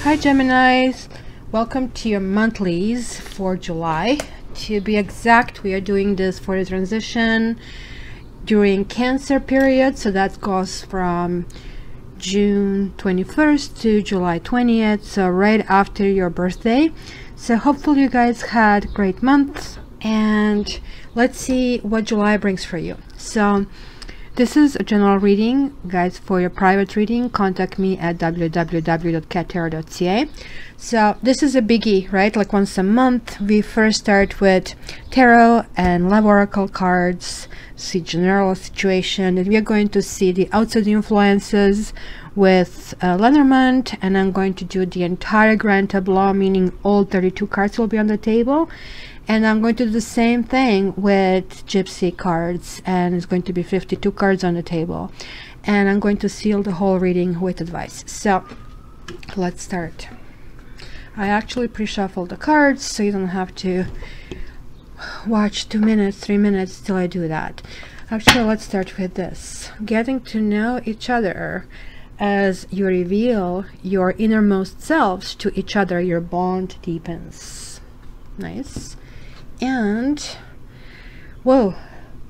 Hi Geminis, welcome to your monthlies for July. To be exact, we are doing this for the transition during Cancer period, so that goes from June 21st to July 20th, so right after your birthday. So hopefully you guys had great months, and let's see what July brings for you. So this is a general reading. Guys, for your private reading, contact me at www.cattarot.ca. So this is a biggie, right? Like once a month, we first start with tarot and love oracle cards, see general situation, and we are going to see the outside influences with Lenormand, and I'm going to do the entire grand tableau, meaning all 32 cards will be on the table. And I'm going to do the same thing with Gypsy cards, and it's going to be 52 cards on the table. And I'm going to seal the whole reading with advice. So let's start. I actually pre-shuffled the cards, so you don't have to watch 2 minutes, 3 minutes till I do that. Actually, let's start with this. Getting to know each other. As you reveal your innermost selves to each other, your bond deepens. Nice. And whoa,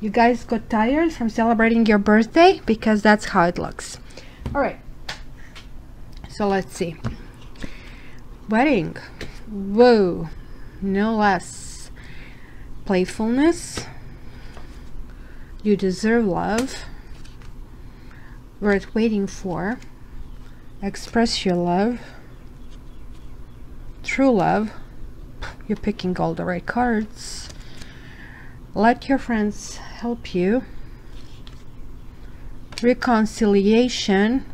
you guys got tired from celebrating your birthday? Because that's how it looks. All right, so let's see. Wedding. Whoa, no less. Playfulness. You deserve love. Worth waiting for. Express your love. True love. You're picking all the right cards. Let your friends help you. Reconciliation.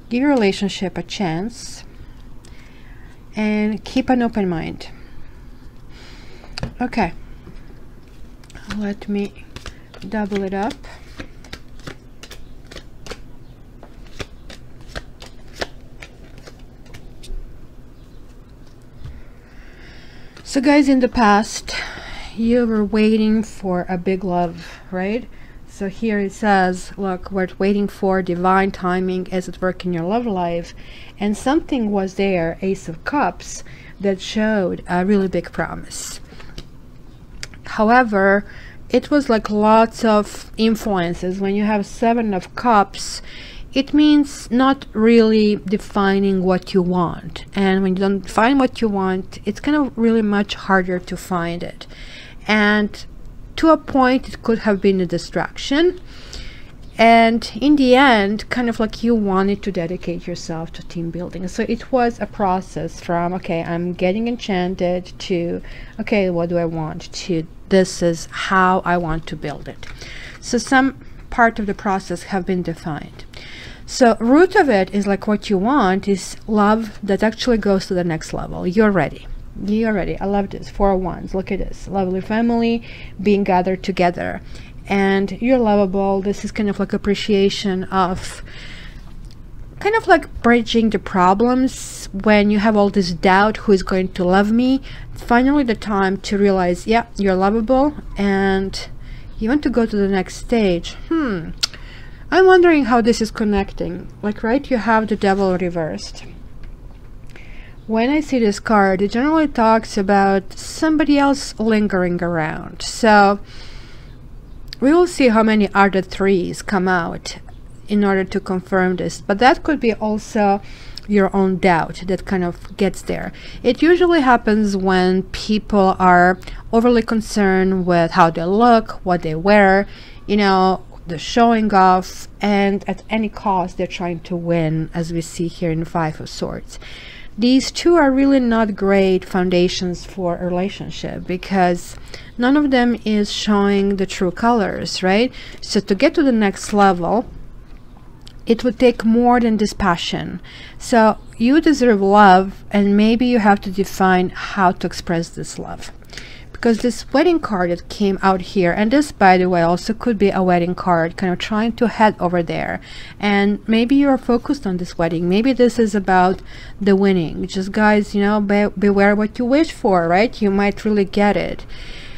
Give your relationship a chance. And keep an open mind. Okay. Let me double it up. So guys, in the past, you were waiting for a big love, right? So here it says, look, we're waiting for divine timing as it work in your love life. And something was there, Ace of Cups, that showed a really big promise. However, it was like lots of influences. When you have Seven of Cups, it means not really defining what you want. And when you don't find what you want, it's kind of really much harder to find it. And to a point, it could have been a distraction. And in the end, kind of like you wanted to dedicate yourself to team building. So it was a process from, okay, I'm getting enchanted, to, okay, what do I want, to this is how I want to build it. So some part of the process have been defined. So root of it is like what you want is love that actually goes to the next level. You're ready. You're ready. I love this. 4 of Wands. Look at this. Lovely family being gathered together. And you're lovable. This is kind of like appreciation of kind of like bridging the problems when you have all this doubt, who is going to love me. Finally the time to realize, yeah, you're lovable and you want to go to the next stage. I'm wondering how this is connecting. Like, right, you have the Devil reversed. When I see this card, it generally talks about somebody else lingering around. So we will see how many other threes come out in order to confirm this. But that could be also your own doubt that kind of gets there. It usually happens when people are overly concerned with how they look, what they wear, you know, the showing off, and at any cost they're trying to win, as we see here in 5 of Swords. These two are really not great foundations for a relationship because none of them is showing the true colors, right? So to get to the next level, it would take more than this passion. So you deserve love, and maybe you have to define how to express this love. Because this wedding card that came out here, and this, by the way, also could be a wedding card, kind of trying to head over there. And maybe you're focused on this wedding. Maybe this is about the winning. Just guys, you know, beware what you wish for, right? You might really get it.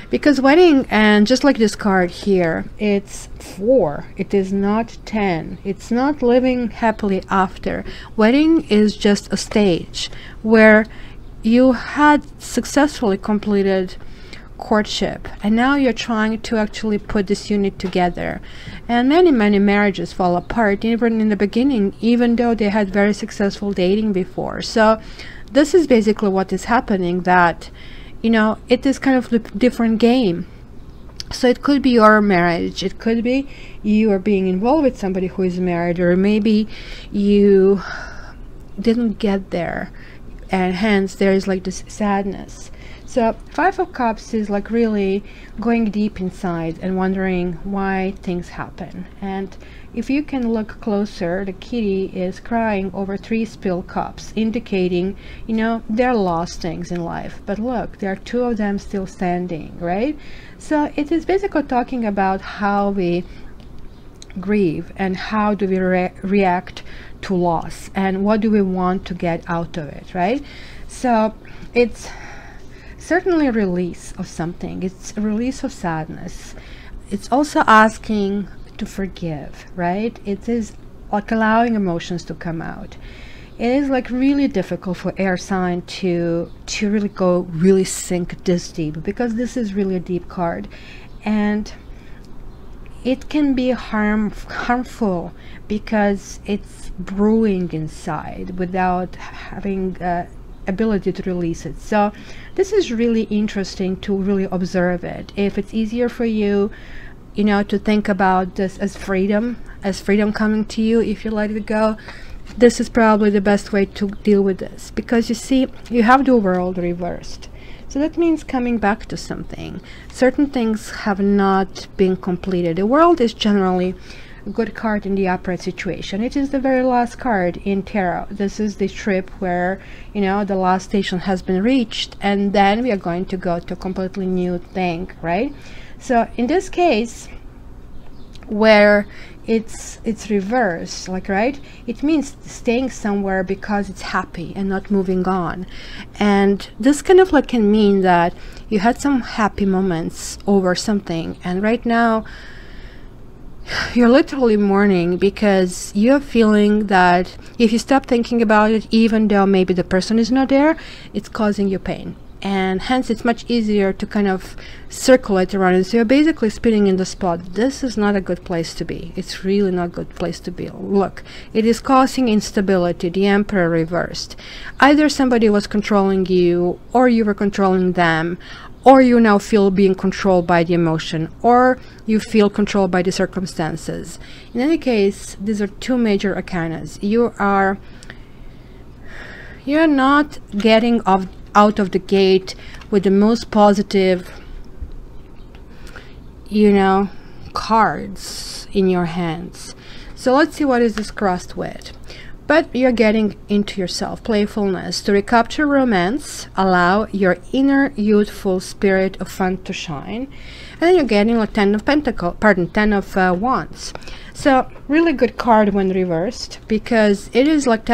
Because wedding, and just like this card here, it's 4, it is not 10, it's not living happily after. Wedding is just a stage where you had successfully completed courtship, and now you're trying to actually put this unit together. And many marriages fall apart even in the beginning, even though they had very successful dating before. So this is basically what is happening, that you know, it is kind of a different game. So it could be your marriage, it could be you are being involved with somebody who is married, or maybe you didn't get there, and hence there is like this sadness. So 5 of Cups is like really going deep inside and wondering why things happen. And if you can look closer, the kitty is crying over 3 spilled cups, indicating, you know, there are lost things in life. But look, there are 2 of them still standing, right? So it is basically talking about how we grieve and how do we react to loss, and what do we want to get out of it, right? So it's certainly a release of something. It's a release of sadness. It's also asking to forgive, right? It is like allowing emotions to come out. It is like really difficult for air sign to really go really sink this deep, because this is really a deep card, and it can be harmful because it's brewing inside without having ability to release it. So this is really interesting to really observe it. If it's easier for you, you know, to think about this as freedom coming to you, if you let it go, this is probably the best way to deal with this, because you see, you have the world reversed. So that means coming back to something. Certain things have not been completed. The world is generally a good card in the upright situation. It is the very last card in tarot. This is the trip where, you know, the last station has been reached, and then we are going to go to a completely new thing, right? So in this case, where it's reversed, like, right, it means staying somewhere because it's happy and not moving on. And this kind of like can mean that you had some happy moments over something, and right now you're literally mourning because you're feeling that if you stop thinking about it, even though maybe the person is not there, it's causing you pain, and hence it's much easier to kind of circulate around it. So you're basically spinning in the spot. This is not a good place to be. It's really not a good place to be. Look, it is causing instability. The Emperor reversed. Either somebody was controlling you, or you were controlling them, or you now feel being controlled by the emotion, or you feel controlled by the circumstances. In any case, these are 2 major arcanas. You're not getting out of the gate with the most positive, you know, cards in your hands. So let's see what is this crossed with. But you're getting into yourself, playfulness. To recapture romance, allow your inner youthful spirit of fun to shine. And then you're getting a 10 of Wands. So really good card when reversed, because it is like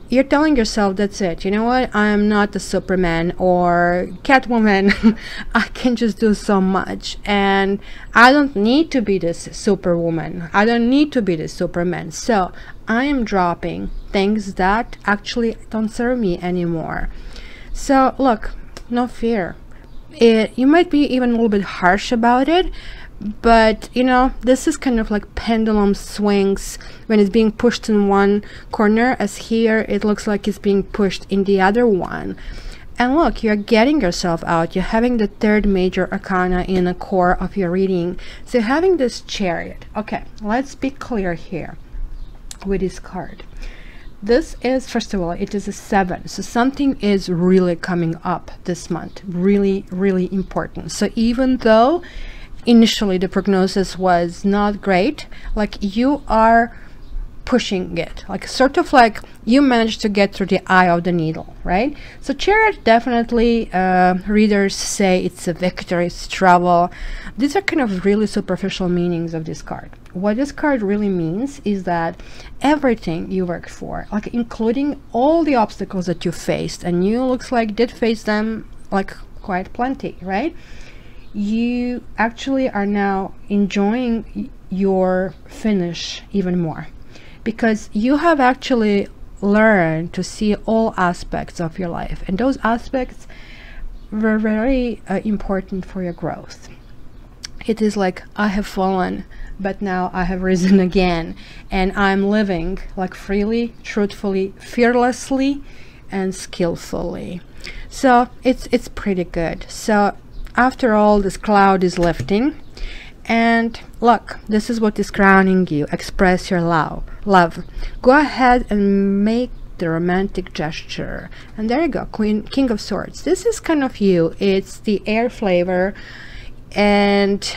you're telling yourself, that's it, you know what, I am not a Superman or Catwoman. I can just do so much, and I don't need to be this Superwoman, I don't need to be this Superman. So I am dropping things that actually don't serve me anymore. So look, no fear. You might be even a little bit harsh about it, but you know, this is kind of like pendulum swings when it's being pushed in one corner, as here it looks like it's being pushed in the other one. And look, you're getting yourself out. You're having the 3rd major arcana in the core of your reading. So having this Chariot. Okay, let's be clear here with this card. This is, first of all, it is a 7, so something is really coming up this month, really important. So even though initially the prognosis was not great, like you are pushing it, like sort of like you managed to get through the eye of the needle, right? So Chariot, definitely readers say it's a victory, it's travel. These are kind of really superficial meanings of this card. What this card really means is that everything you worked for, like including all the obstacles that you faced, and you looks like did face them like quite plenty, right? you actually are now enjoying your finish even more, because you have actually learned to see all aspects of your life, and those aspects were very important for your growth. It is like, I have fallen, but now I have risen again, and I'm living like freely, truthfully, fearlessly, and skillfully. So it's pretty good. So after all, this cloud is lifting, and look, this is what is crowning you. Express your love. Go ahead and make the romantic gesture, and there you go. King of Swords. This is kind of you. It's the air flavor, and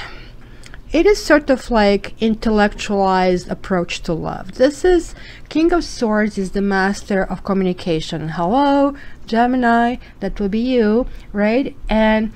it is sort of like intellectualized approach to love. This is King of Swords is the master of communication. Hello, Gemini, that will be you, right? And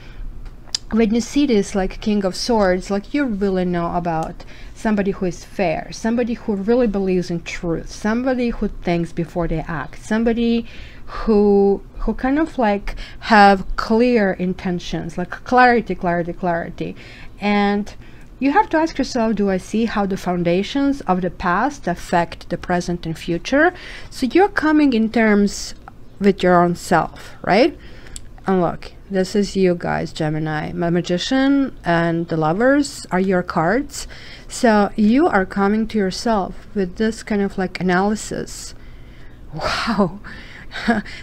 when you see this like King of Swords, like you really know about somebody who is fair, somebody who really believes in truth, somebody who thinks before they act, somebody who kind of like have clear intentions, like clarity. And you have to ask yourself, do I see how the foundations of the past affect the present and future? So you're coming in terms with your own self, right? And look, this is you guys, Gemini. My Magician and the Lovers are your cards. So you are coming to yourself with this kind of like analysis. Wow.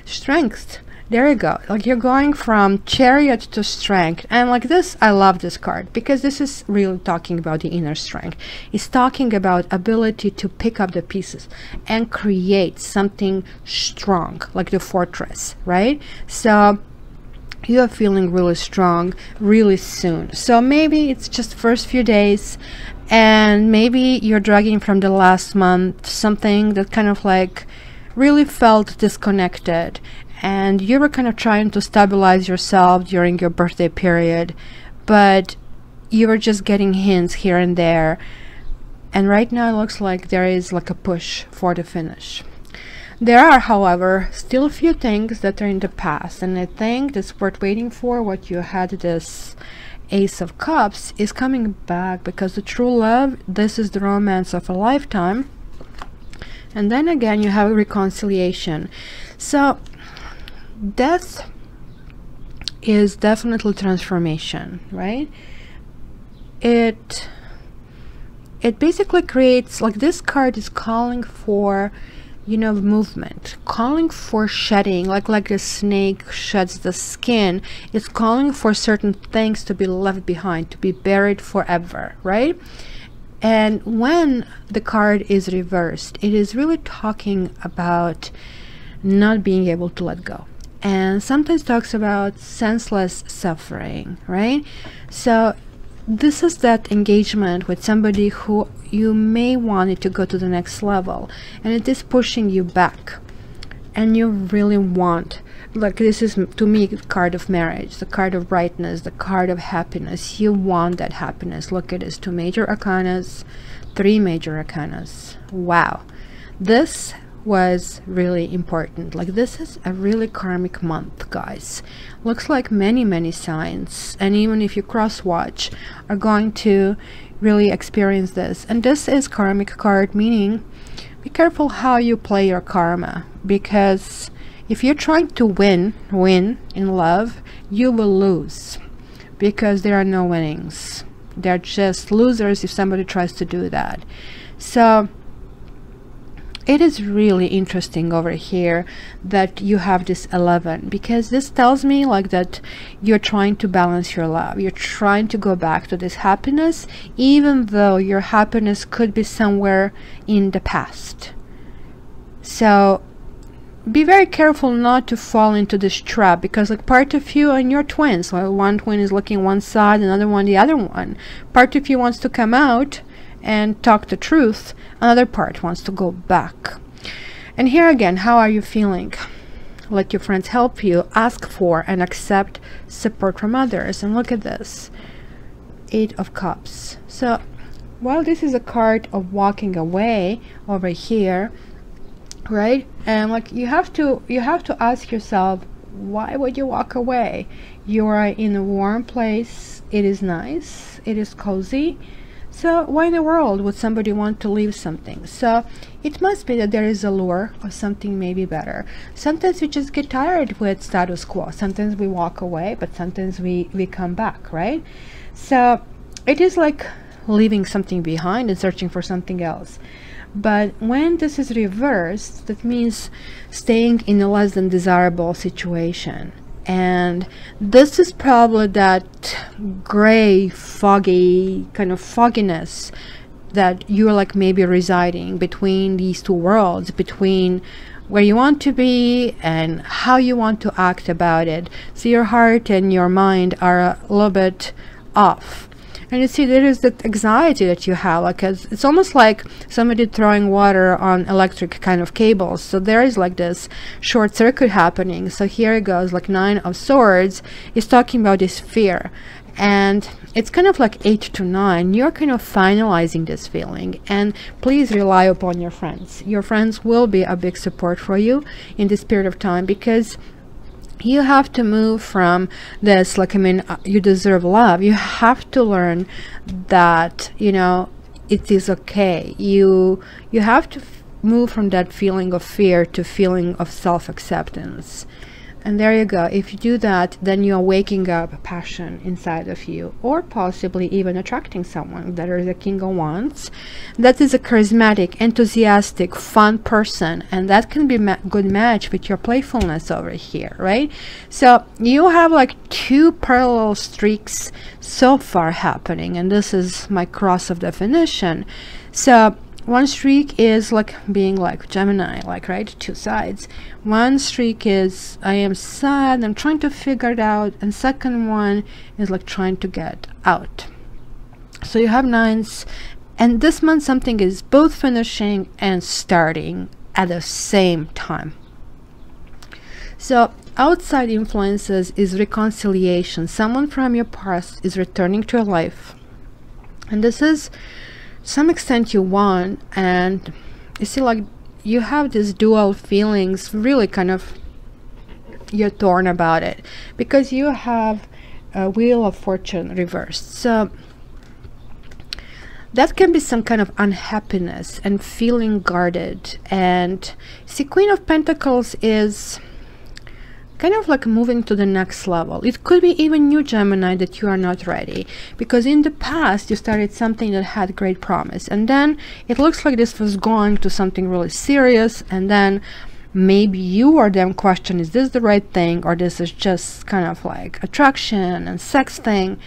Strength. There you go. Like you're going from Chariot to Strength. And like this, I love this card, because this is really talking about the inner strength. It's talking about ability to pick up the pieces and create something strong, like the fortress, right? So you are feeling really strong really soon. So maybe it's just first few days, and maybe you're dragging from the last month something that kind of like really felt disconnected, and you were kind of trying to stabilize yourself during your birthday period, but you were just getting hints here and there, and right now it looks like there is like a push for the finish. There are, however, still a few things that are in the past, and I think that's worth waiting for. What you had, this Ace of Cups, is coming back, because the true love, this is the romance of a lifetime. And then again, you have a reconciliation. So death is definitely transformation, right? It basically creates, like this card is calling for, you know, movement, calling for shedding, like the snake sheds the skin. It's calling for certain things to be left behind, to be buried forever, right? And when the card is reversed, it is really talking about not being able to let go, and sometimes talks about senseless suffering, right? So this is that engagement with somebody who you may want it to go to the next level, and it is pushing you back, and you really want, like this is to me the card of marriage, the card of brightness, the card of happiness. You want that happiness. Look at this, 2 major arcanas, 3 major arcanas. Wow, this was really important. Like this is a really karmic month, guys. Looks like many signs, and even if you cross watch, are going to really experience this. And this is karmic card, meaning be careful how you play your karma, because if you're trying to win in love, you will lose, because there are no winnings. They're just losers if somebody tries to do that. So it is really interesting over here that you have this 11, because this tells me like that you're trying to balance your love. You're trying to go back to this happiness, even though your happiness could be somewhere in the past. So be very careful not to fall into this trap, because like part of you and your twins, like one twin is looking one side, another one the other one. Part of you wants to come out and talk the truth, another part wants to go back. And here again, how are you feeling? Let your friends help you. Ask for and accept support from others. And look at this, 8 of Cups. So while this is a card of walking away over here, right? And like you have to ask yourself, why would you walk away? You are in a warm place, it is nice, it is cozy. So why in the world would somebody want to leave something? So it must be that there is a lure of something maybe better. Sometimes we just get tired with status quo. Sometimes we walk away, but sometimes we come back, right? So it is like leaving something behind and searching for something else. But when this is reversed, that means staying in a less than desirable situation. And this is probably that gray, foggy kind of fogginess that you're like maybe residing between these two worlds, between where you want to be and how you want to act about it. So your heart and your mind are a little bit off. And you see, there is that anxiety that you have, like it's almost like somebody throwing water on electric kind of cables. So there is like this short circuit happening. So here it goes, like 9 of Swords is talking about this fear. And it's kind of like 8 to 9. You're kind of finalizing this feeling. And please rely upon your friends. Your friends will be a big support for you in this period of time, because you have to move from this, like, I mean, you deserve love. You have to learn that, you know, it is okay. You have to move from that feeling of fear to feeling of self-acceptance. And there you go. If you do that, then you are waking up a passion inside of you, or possibly even attracting someone that is a King of Wands. That is a charismatic, enthusiastic, fun person, and that can be a good match with your playfulness over here, right? So you have like 2 parallel streaks so far happening, and this is my cross of definition. So one streak is like being like Gemini, like, right, 2 sides. One streak is I am sad, I'm trying to figure it out, and second one is like trying to get out. So you have 9s, and this month something is both finishing and starting at the same time. So outside influences is reconciliation. Someone from your past is returning to your life, and this is some extent you want. And you see, like, you have these dual feelings, really kind of you're torn about it, because you have a Wheel of Fortune reversed. So that can be some kind of unhappiness and feeling guarded. And see, Queen of Pentacles is kind of like moving to the next level. It could be even you, Gemini, that you are not ready, because in the past you started something that had great promise, and then it looks like this was going to something really serious, and then maybe you or them question, is this the right thing, or this is just kind of like attraction and sex thing.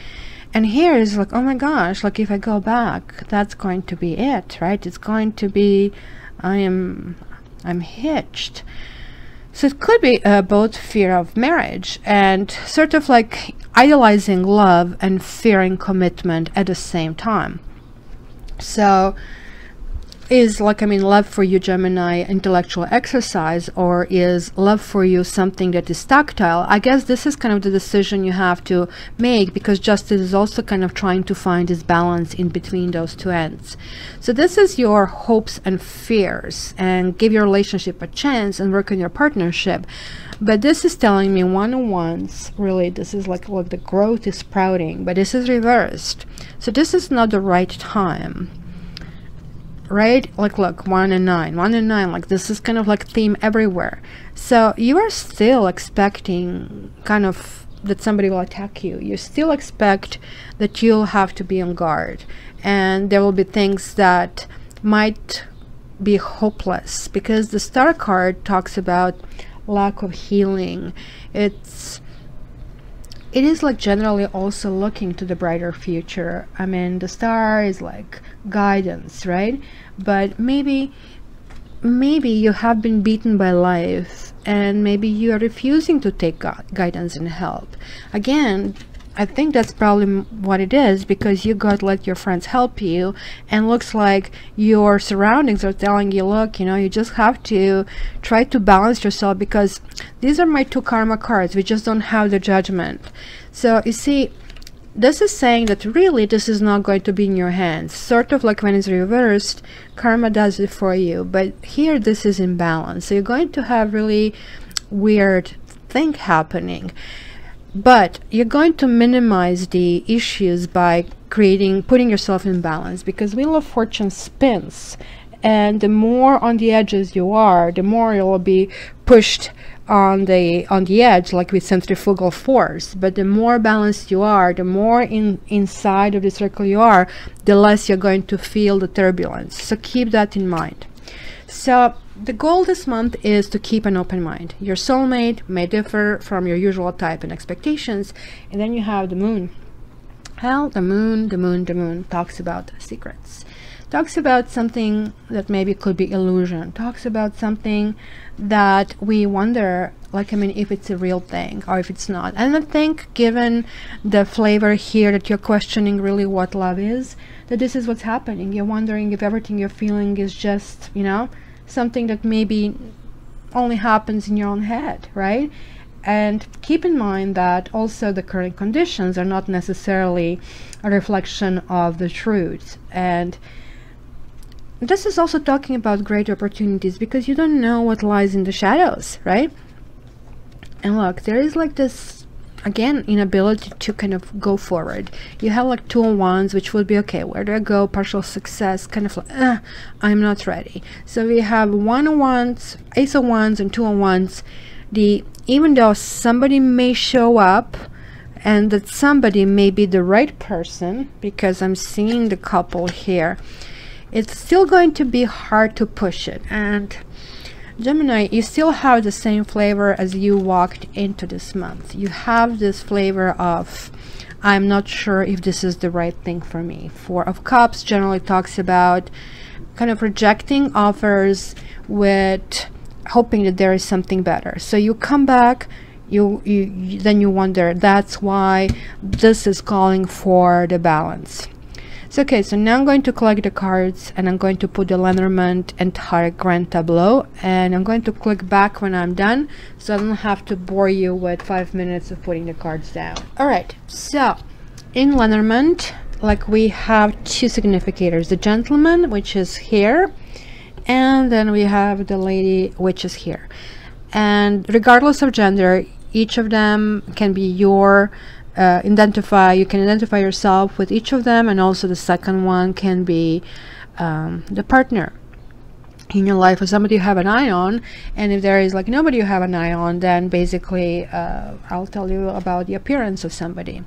And here is like, oh my gosh, like if I go back, that's going to be it, right? It's going to be I'm hitched. So it could be both fear of marriage and sort of like idolizing love and fearing commitment at the same time. So is, like, I mean, love for you, Gemini, intellectual exercise, or is love for you something that is tactile? I guess this is kind of the decision you have to make, because justice is also kind of trying to find this balance in between those 2 ends. So this is your hopes and fears, and give your relationship a chance and work on your partnership. But this is telling me 1 of Wands, really, this is like the growth is sprouting, but this is reversed. So this is not the right time. Right? Like, look, 1 and 9, 1 and 9, like this is kind of like theme everywhere. So you are still expecting kind of that somebody will attack you. You still expect that you'll have to be on guard, and there will be things that might be hopeless, because the Star card talks about lack of healing. It is like generally also looking to the brighter future. I mean, the Star is like guidance, right? But maybe you have been beaten by life, and maybe you are refusing to take guidance and help. Again, I think that's probably what it is, because you got let your friends help you, and looks like your surroundings are telling you, look, you know, you just have to try to balance yourself, because these are my 2 karma cards. We just don't have the Judgment. So you see, this is saying that really this is not going to be in your hands. Sort of like when it's reversed, karma does it for you, but here this is in balance. So you're going to have really weird thing happening. but you're going to minimize the issues by putting yourself in balance, because Wheel of Fortune spins, and the more on the edges you are, the more you'll be pushed on the edge, like with centrifugal force. But the more balanced you are, the more inside of the circle you are, the less you're going to feel the turbulence. So keep that in mind. So the goal this month is to keep an open mind. Your soulmate may differ from your usual type and expectations. And then you have the moon. Well, the moon talks about secrets. Talks about something that maybe could be illusion. Talks about something that we wonder, like, I mean, if it's a real thing or if it's not. And I think, given the flavor here, that you're questioning really what love is, that this is what's happening. You're wondering if everything you're feeling is just, you know, something that maybe only happens in your own head, right? And keep in mind that also the current conditions are not necessarily a reflection of the truth. And this is also talking about great opportunities, because you don't know what lies in the shadows, right? And look, there is like this, again, inability to kind of go forward. You have like 2 of Wands, which would be, okay, where do I go? Partial success, kind of like, I'm not ready. So we have 1 of Wands, Ace of Wands, and 2 of Wands. Even though somebody may show up, and that somebody may be the right person, because I'm seeing the couple here, it's still going to be hard to push it. And Gemini, you still have the same flavor as you walked into this month. You have this flavor of, I'm not sure if this is the right thing for me. 4 of Cups generally talks about kind of rejecting offers with hoping that there is something better. So you come back, then you wonder, that's why this is calling for the balance. So, okay, so now I'm going to collect the cards, and I'm going to put the Lenormand and Tarot Grand Tableau, and I'm going to click back when I'm done, so I don't have to bore you with 5 minutes of putting the cards down. All right, so in Lenormand, like, we have 2 significators, the Gentleman, which is here, and then we have the Lady, which is here. And regardless of gender, each of them can be your you can identify yourself with each of them, and also the second one can be the partner in your life, or somebody you have an eye on. And if there is like nobody you have an eye on, then basically I'll tell you about the appearance of somebody.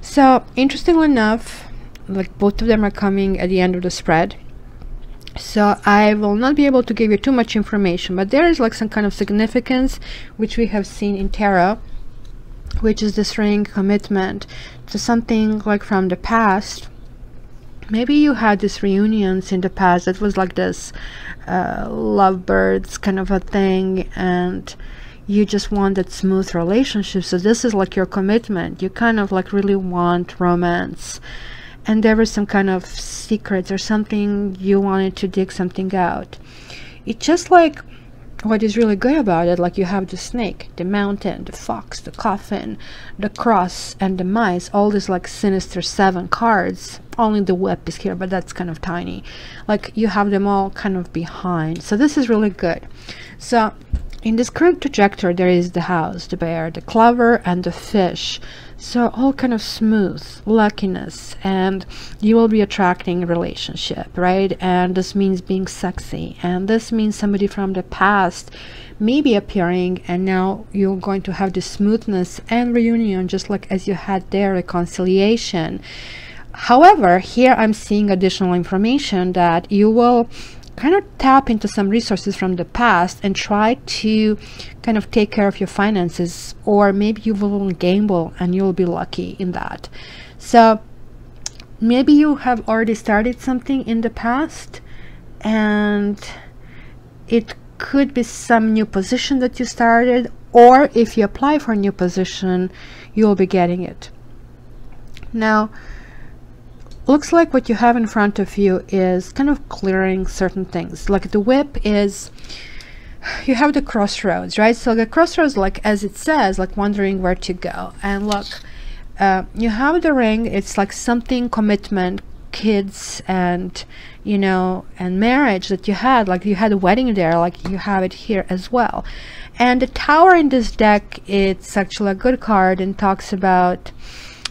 So interestingly enough, like, both of them are coming at the end of the spread, so I will not be able to give you too much information, but there is like some kind of significance which we have seen in tarot, which is this ring commitment to something like from the past. Maybe you had these reunions in the past that was like this lovebirds kind of a thing, and you just want that smooth relationship. So this is like your commitment. You kind of like really want romance, and there was some kind of secrets or something you wanted to dig something out. It's just like, what is really good about it, like, you have the snake, the mountain, the fox, the coffin, the cross, and the mice, all these like sinister 7 cards. Only the whip is here, but that's kind of tiny. Like, you have them all kind of behind, so this is really good. So in this current trajectory, there is the house, the bear, the clover, and the fish. So all kind of smooth luckiness, and you will be attracting a relationship, right? And this means being sexy, and this means somebody from the past may be appearing, and now you're going to have the smoothness and reunion, just like as you had there, reconciliation. However, here I'm seeing additional information that you will kind of tap into some resources from the past and try to kind of take care of your finances, or maybe you will gamble and you'll be lucky in that. So maybe you have already started something in the past, and it could be some new position that you started, or if you apply for a new position, you'll be getting it. Now, looks like what you have in front of you is kind of clearing certain things. Like the whip is, you have the crossroads, right? So the crossroads, like as it says, like wondering where to go. And look, you have the ring. It's like something commitment kids and, you know, and marriage that you had, like you had a wedding there, like you have it here as well. And the Tower in this deck, it's actually a good card and talks about,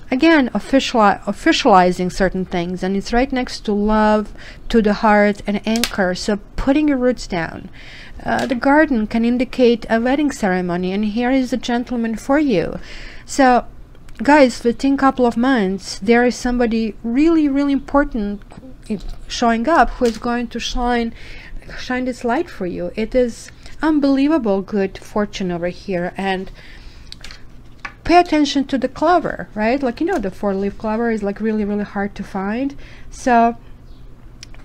again, officializing certain things, and it's right next to love, to the heart, and anchor, so putting your roots down. The garden can indicate a wedding ceremony, and here is a gentleman for you. So guys, within a couple of months there is somebody really, really important showing up who is going to shine this light for you. It is unbelievable good fortune over here. And pay attention to the clover, right? Like, you know, the 4-leaf clover is like really, really hard to find. So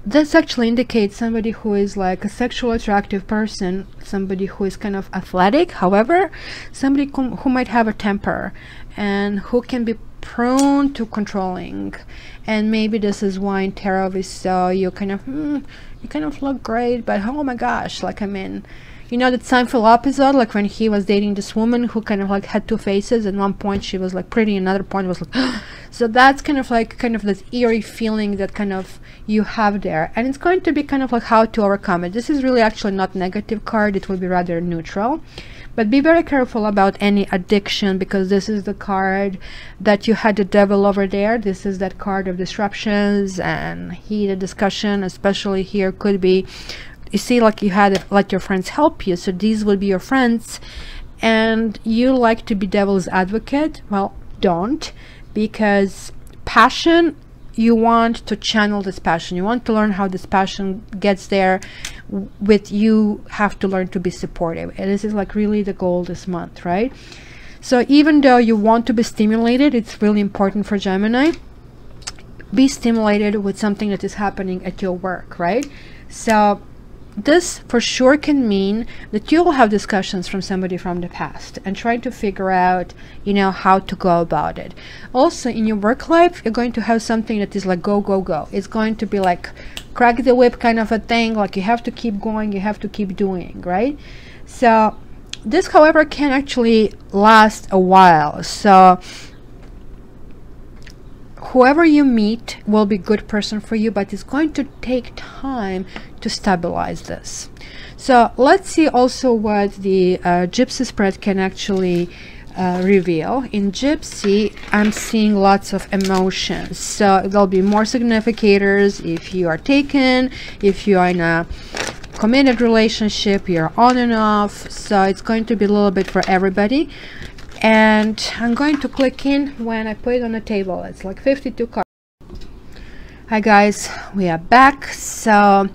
this actually indicates somebody who is like a sexually attractive person, somebody who is kind of athletic, however, somebody who might have a temper and who can be prone to controlling. And maybe this is why in tarot we saw you kind of you kind of look great, but oh my gosh, like, I mean, you know that Seinfeld episode, like when he was dating this woman who kind of like had two faces, and one point she was like pretty, another point was like so that's kind of like this eerie feeling that kind of you have there. And it's going to be kind of like how to overcome it. This is really actually not negative card, it will be rather neutral. But be very careful about any addiction, because this is the card that you had the devil over there. This is that card of disruptions and heated discussion, especially here could be, you see, like you had let your friends help you. So these will be your friends, and you like to be devil's advocate. Well, don't, because passion, you want to channel this passion, you want to learn how this passion gets there. With you have to learn to be supportive, and this is like really the goal this month, right? So even though you want to be stimulated, it's really important for Gemini, be stimulated with something that is happening at your work, right? So this for sure can mean that you will have discussions from somebody from the past and try to figure out, you know, how to go about it. Also in your work life, you're going to have something that is like go, go, go. It's going to be like crack the whip kind of a thing, like you have to keep going, you have to keep doing, right? So this, however, can actually last a while. So whoever you meet will be a good person for you, but it's going to take time to stabilize this. So let's see also what the Gypsy spread can actually reveal. In Gypsy, I'm seeing lots of emotions, so there'll be more significators if you are taken, if you are in a committed relationship, you're on and off. So it's going to be a little bit for everybody. And I'm going to click in when I put it on the table. It's like 52 cards. Hi guys, we are back. So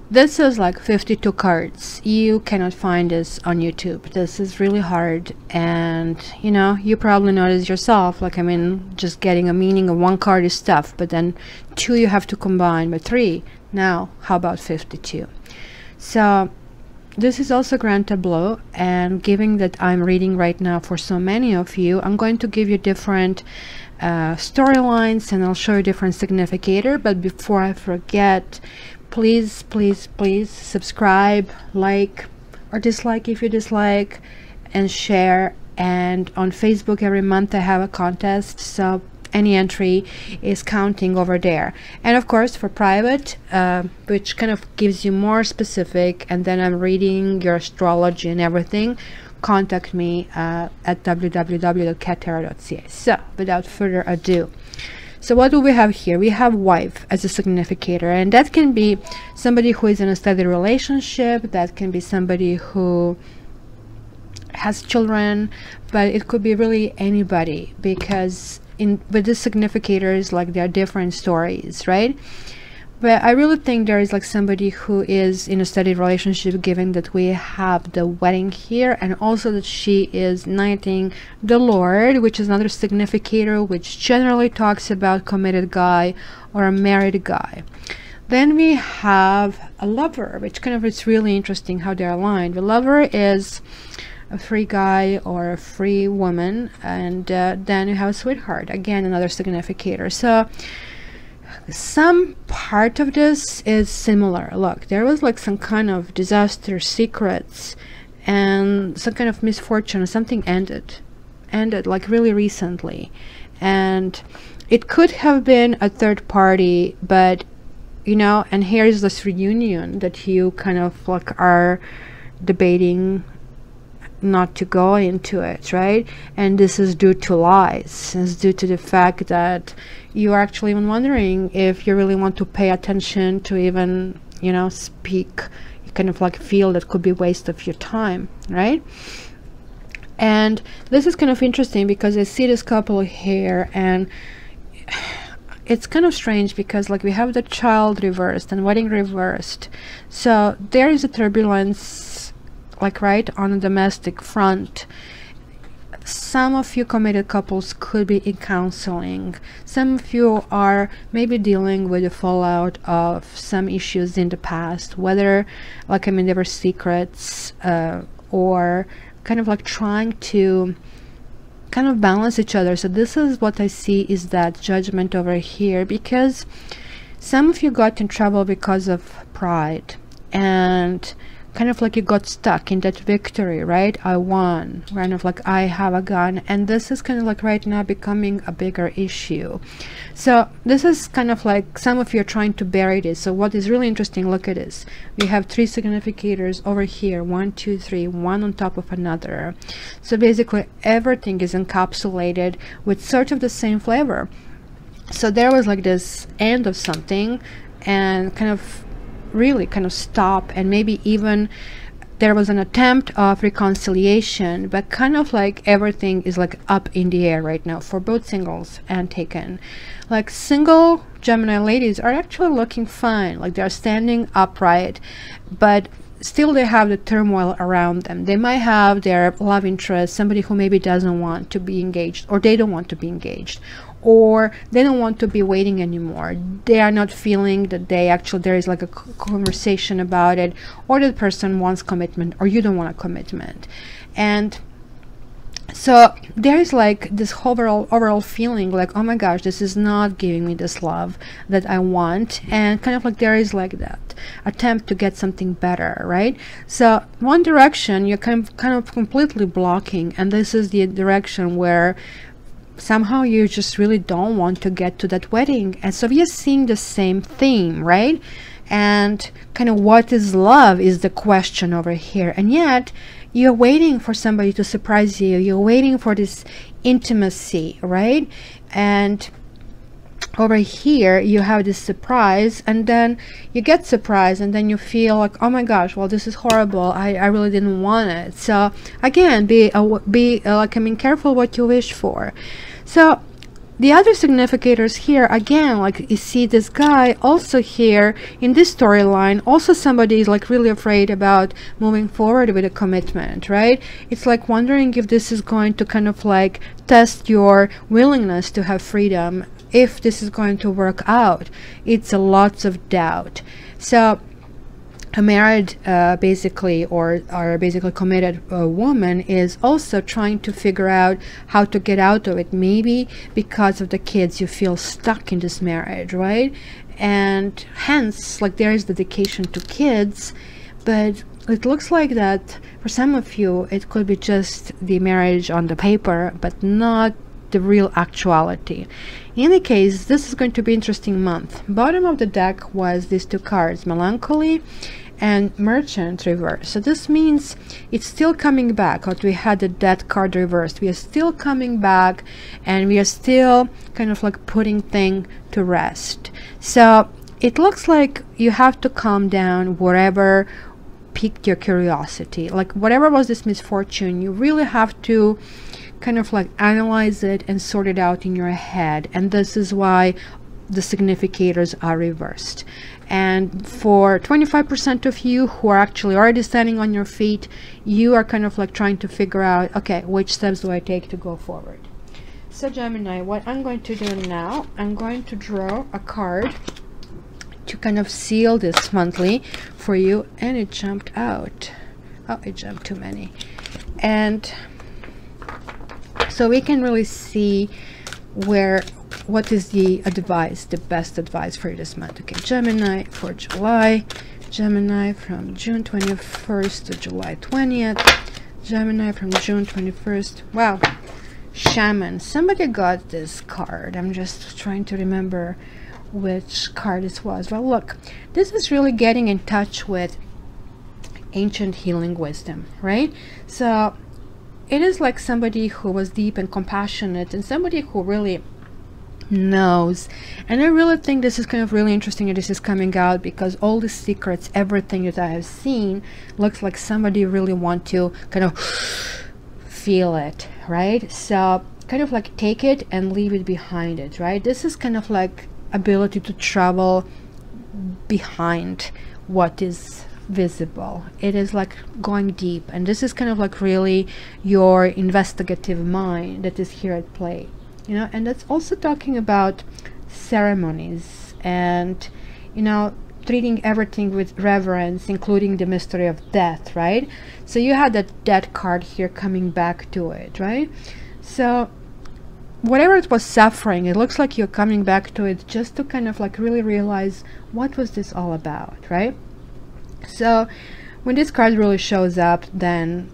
this is like 52 cards. You cannot find this on YouTube. This is really hard, and you know, you probably notice yourself, like, I mean, just getting a meaning of one card is tough, but then two you have to combine, but three, now how about 52? So this is also grand tableau, and given that I'm reading right now for so many of you, I'm going to give you different storylines, and I'll show you different significator. But before I forget, please, please, please subscribe, like or dislike if you dislike, and share. And on Facebook every month I have a contest, so any entry is counting over there. And of course for private, which kind of gives you more specific, and then I'm reading your astrology and everything, contact me at www.cattarot.ca. So without further ado, so what do we have here? We have wife as a significator, and that can be somebody who is in a steady relationship, that can be somebody who has children, but it could be really anybody, because with the significators, like, there are different stories, right? But I really think there is like somebody who is in a steady relationship, given that we have the wedding here, and also that she is knighting the Lord, which is another significator, which generally talks about committed guy or a married guy. Then we have a lover, which kind of, it's really interesting how they're aligned. The lover is a free guy or a free woman, and then you have a sweetheart, again another significator. So some part of this is similar. Look, there was like some kind of disaster, secrets, and some kind of misfortune, something ended like really recently, and it could have been a third party, but you know, and here's this reunion that you kind of like are debating not to go into it, right? And this is due to lies. It's due to the fact that you are actually even wondering if you really want to pay attention to even, you know, speak. You kind of like feel that could be waste of your time, right? And this is kind of interesting because I see this couple here, and it's kind of strange because like we have the child reversed and wedding reversed, so there is a turbulence, like right on the domestic front. Some of you committed couples could be in counseling. Some of you are maybe dealing with the fallout of some issues in the past, whether like, I mean, there were secrets or kind of like trying to kind of balance each other. So this is what I see is that judgment over here, because some of you got in trouble because of pride, and kind of like you got stuck in that victory, right? I won, kind of like I have a gun, and this is kind of like right now becoming a bigger issue. So this is kind of like some of you are trying to bury this. So what is really interesting, look at this, we have 3 significators over here, 1 2 3, one on top of another. So basically everything is encapsulated with sort of the same flavor. So there was like this end of something, and kind of really kind of stop, and maybe even there was an attempt of reconciliation, but kind of like everything is like up in the air right now for both singles and taken. Like single Gemini ladies are actually looking fine, like they're standing upright, but still they have the turmoil around them. They might have their love interest, somebody who maybe doesn't want to be engaged, or they don't want to be engaged, or they don't want to be waiting anymore. They are not feeling that they actually, there is like a conversation about it, or the person wants commitment, or you don't want a commitment. And so there is like this overall feeling like, oh my gosh, this is not giving me this love that I want, and kind of like there is like that attempt to get something better, right? So one direction you're kind of completely blocking, and this is the direction where somehow you just really don't want to get to that wedding. And so we are seeing the same theme, right? And kind of what is love is the question over here, and yet you're waiting for somebody to surprise you. You're waiting for this intimacy, right? And over here you have this surprise, and then you get surprised, and then you feel like, oh my gosh, well, this is horrible. I really didn't want it. So again, be like, I mean, careful what you wish for. So the other significators here, again, like you see this guy also here in this storyline, also somebody is like really afraid about moving forward with a commitment, right? It's like wondering if this is going to kind of like test your willingness to have freedom, if this is going to work out. It's a lots of doubt. So a married basically or basically committed woman is also trying to figure out how to get out of it. Maybe because of the kids you feel stuck in this marriage, right? And hence like there is dedication to kids, but it looks like that for some of you it could be just the marriage on the paper, but not the real actuality. In any case, this is going to be an interesting month. Bottom of the deck was these 2 cards, Melancholy and Merchant reverse. So this means it's still coming back. What we had the Death card reversed, we are still coming back, and we are still kind of like putting things to rest. So it looks like you have to calm down whatever piqued your curiosity, like whatever was this misfortune. You really have to kind of like analyze it and sort it out in your head, and this is why the significators are reversed. And for 25% of you who are actually already standing on your feet, you are kind of like trying to figure out, okay, which steps do I take to go forward? So Gemini, what I'm going to do now, I'm going to draw a card to kind of seal this monthly for you, and it jumped out. Oh, it jumped too many. And so we can really see what is the advice, the best advice for you this month. Okay, Gemini for July, Gemini from June 21st to July 20th, Gemini from June 21st. Wow, Shaman. Somebody got this card. I'm just trying to remember which card this was. Well, look, this is really getting in touch with ancient healing wisdom, right? So it is like somebody who was deep and compassionate, and somebody who really knows. And I really think this is kind of really interesting that this is coming out, because all the secrets, everything that I have seen, looks like somebody really want to kind of feel it, right? So kind of like take it and leave it behind it, right? This is kind of like ability to travel behind what is visible. It is like going deep, and this is kind of like really your investigative mind that is here at play, you know. And that's also talking about ceremonies and, you know, treating everything with reverence, including the mystery of death, right? So you had that death card here coming back to it, right? So whatever it was suffering, it looks like you're coming back to it just to kind of like really realize what was this all about, right? So when this card really shows up, then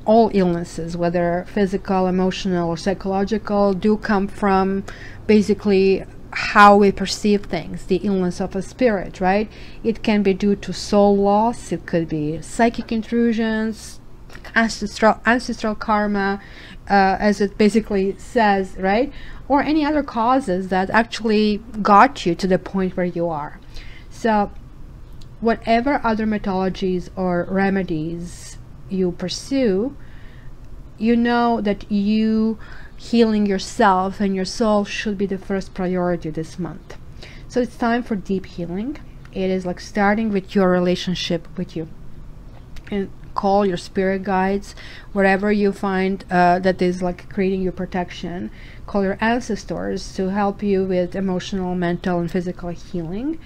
all illnesses, whether physical, emotional, or psychological, do come from basically how we perceive things, the illness of a spirit, right? It can be due to soul loss, it could be psychic intrusions, ancestral karma, as it basically says, right? Or any other causes that actually got you to the point where you are. So whatever other mythologies or remedies you pursue, you know that you healing yourself and your soul should be the first priority this month. So it's time for deep healing. It is like starting with your relationship with you, and call your spirit guides, wherever you find that is like creating your protection. Call your ancestors to help you with emotional, mental, and physical healing,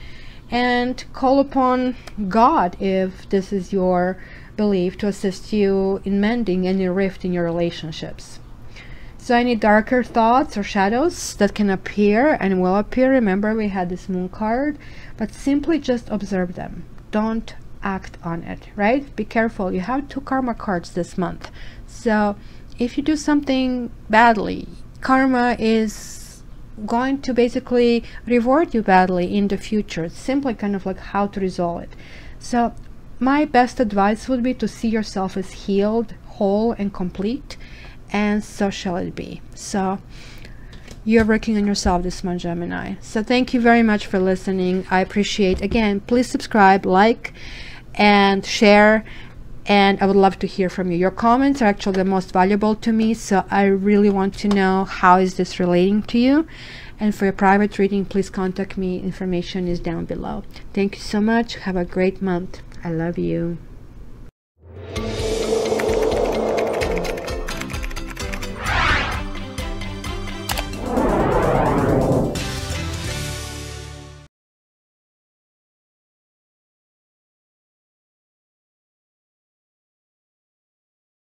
and call upon God, if this is your belief, to assist you in mending any rift in your relationships. So any darker thoughts or shadows that can appear and will appear, remember we had this moon card, but simply just observe them. Don't act on it, right? Be careful. You have 2 karma cards this month. So if you do something badly, karma is going to basically reward you badly in the future. It's simply kind of like how to resolve it. So my best advice would be to see yourself as healed, whole, and complete, and so shall it be. So you're working on yourself this month, Gemini. So thank you very much for listening. I appreciate, again, please subscribe, like, and share, and I would love to hear from you. Your comments are actually the most valuable to me, so I really want to know how is this relating to you. And for your private reading, please contact me. Information is down below. Thank you so much. Have a great month. I love you.